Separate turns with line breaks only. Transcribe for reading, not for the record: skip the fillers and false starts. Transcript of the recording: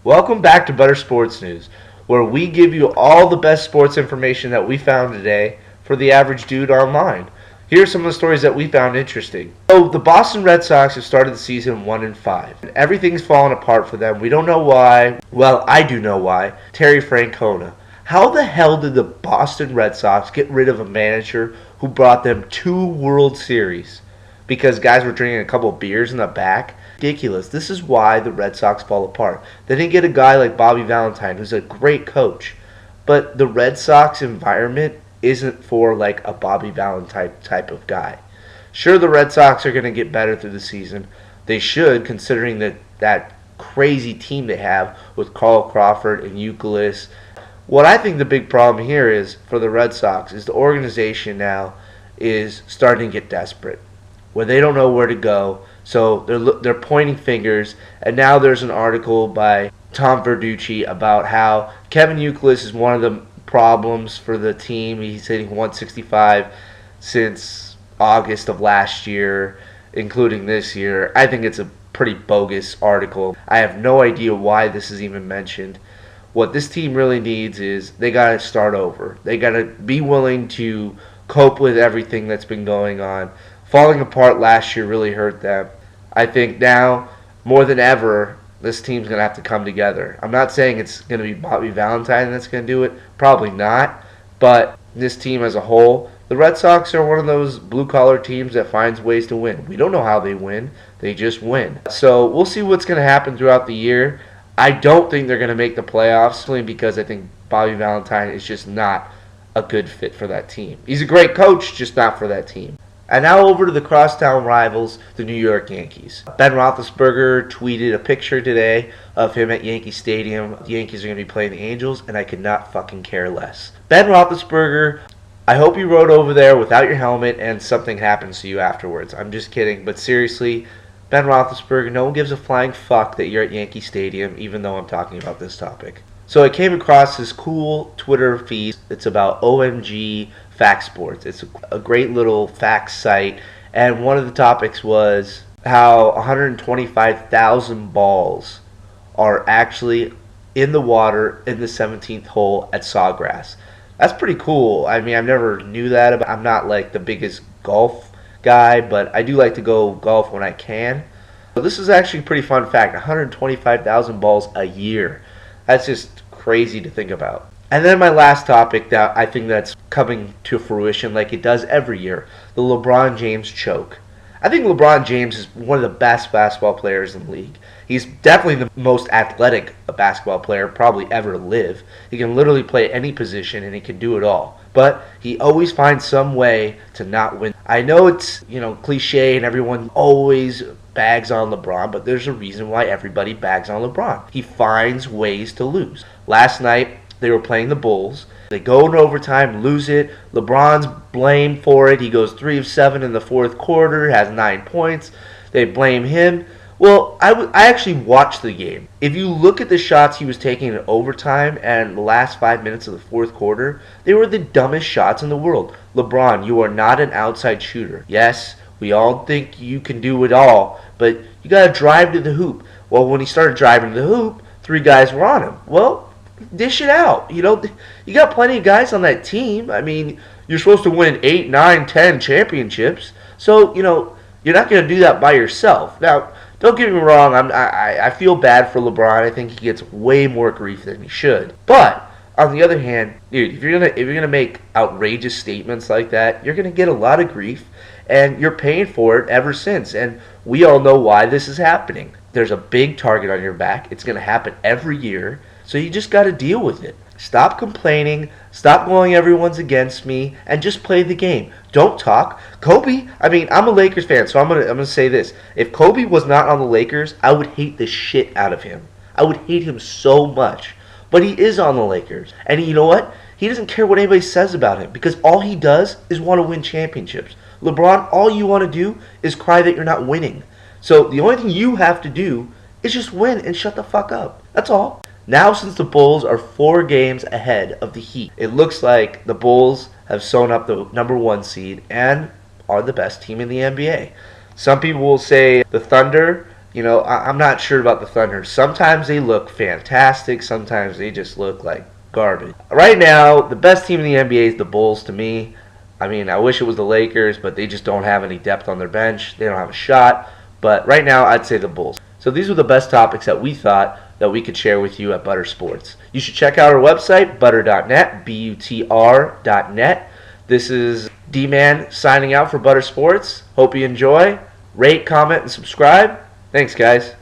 Welcome back to Better Sports News, where we give you all the best sports information that we found today for the average dude online. Here are some of the stories that we found interesting. So, the Boston Red Sox have started the season 1-5. Everything's fallen apart for them. We don't know why. Well, I do know why. Terry Francona. How the hell did the Boston Red Sox get rid of a manager who brought them 2 World Series? Because guys were drinking a couple of beers in the back? Ridiculous. This is why the Red Sox fall apart. They didn't get a guy like Bobby Valentine, who's a great coach. But the Red Sox environment isn't for like a Bobby Valentine type of guy. Sure, the Red Sox are going to get better through the season. They should, considering that crazy team they have with Carl Crawford and Euclid. What I think the big problem here is for the Red Sox is the organization now is starting to get desperate, where they don't know where to go. So they're pointing fingers, and now there's an article by Tom Verducci about how Kevin Euclid is one of the problems for the team. He's hitting 165 since August of last year, including this year. I think it's a pretty bogus article. I have no idea why this is even mentioned. What this team really needs is they got to start over. They got to be willing to cope with everything that's been going on. Falling apart last year really hurt them. I think now, more than ever, this team's going to have to come together. I'm not saying it's going to be Bobby Valentine that's going to do it. Probably not. But this team as a whole, the Red Sox are one of those blue-collar teams that finds ways to win. We don't know how they win. They just win. So we'll see what's going to happen throughout the year. I don't think they're going to make the playoffs, simply because I think Bobby Valentine is just not a good fit for that team. He's a great coach, just not for that team. And now over to the crosstown rivals, the New York Yankees. Ben Roethlisberger tweeted a picture today of him at Yankee Stadium. The Yankees are going to be playing the Angels, and I could not fucking care less. Ben Roethlisberger, I hope you rode over there without your helmet and something happens to you afterwards. I'm just kidding, but seriously, Ben Roethlisberger, no one gives a flying fuck that you're at Yankee Stadium, even though I'm talking about this topic. So I came across this cool Twitter feed. It's about OMG Facts Sports. It's a great little facts site, and one of the topics was how 125,000 balls are actually in the water in the 17th hole at Sawgrass. That's pretty cool. I mean, I never knew that. I'm not like the biggest golf guy, but I do like to go golf when I can. So this is actually a pretty fun fact. 125,000 balls a year. That's just crazy to think about. And then my last topic that I think that's coming to fruition like it does every year, the LeBron James choke. I think LeBron James is one of the best basketball players in the league. He's definitely the most athletic basketball player probably ever to live. He can literally play any position and he can do it all. But he always finds some way to not win. I know it's, cliche and everyone always bags on LeBron, but there's a reason why everybody bags on LeBron. He finds ways to lose. Last night, they were playing the Bulls. They go into overtime, lose it. LeBron's blamed for it. He goes 3 of 7 in the fourth quarter, has 9 points. They blame him. Well, I actually watched the game. If you look at the shots he was taking in overtime and the last 5 minutes of the fourth quarter, they were the dumbest shots in the world. LeBron, you are not an outside shooter. Yes, we all think you can do it all, but you got to drive to the hoop. Well, when he started driving to the hoop, 3 guys were on him. Well, dish it out. You got plenty of guys on that team. I mean, you're supposed to win 8, 9, 10 championships. So, you're not going to do that by yourself. Now, don't get me wrong. I feel bad for LeBron. I think he gets way more grief than he should. But on the other hand, dude, if you're gonna make outrageous statements like that, you're gonna get a lot of grief, and you're paying for it ever since. And we all know why this is happening. There's a big target on your back. It's gonna happen every year. So you just got to deal with it. Stop complaining. Stop going everyone's against me, and just play the game. Don't talk. Kobe, I'm a Lakers fan, so I'm gonna say this. If Kobe was not on the Lakers, I would hate the shit out of him. I would hate him so much. But he is on the Lakers. And you know what? He doesn't care what anybody says about him, because all he does is want to win championships. LeBron, all you want to do is cry that you're not winning. So the only thing you have to do is just win and shut the fuck up. That's all. Now, since the Bulls are 4 games ahead of the Heat, it looks like the Bulls have sewn up the number 1 seed and are the best team in the NBA. Some people will say the Thunder, I'm not sure about the Thunder. Sometimes they look fantastic. Sometimes they just look like garbage. Right now, the best team in the NBA is the Bulls to me. I mean, I wish it was the Lakers, but they just don't have any depth on their bench. They don't have a shot. But right now, I'd say the Bulls. So these were the best topics that we thought that we could share with you at Butter Sports. You should check out our website, butter.net, BUTR.net. This is D-Man signing out for Butter Sports. Hope you enjoy. Rate, comment, and subscribe. Thanks, guys.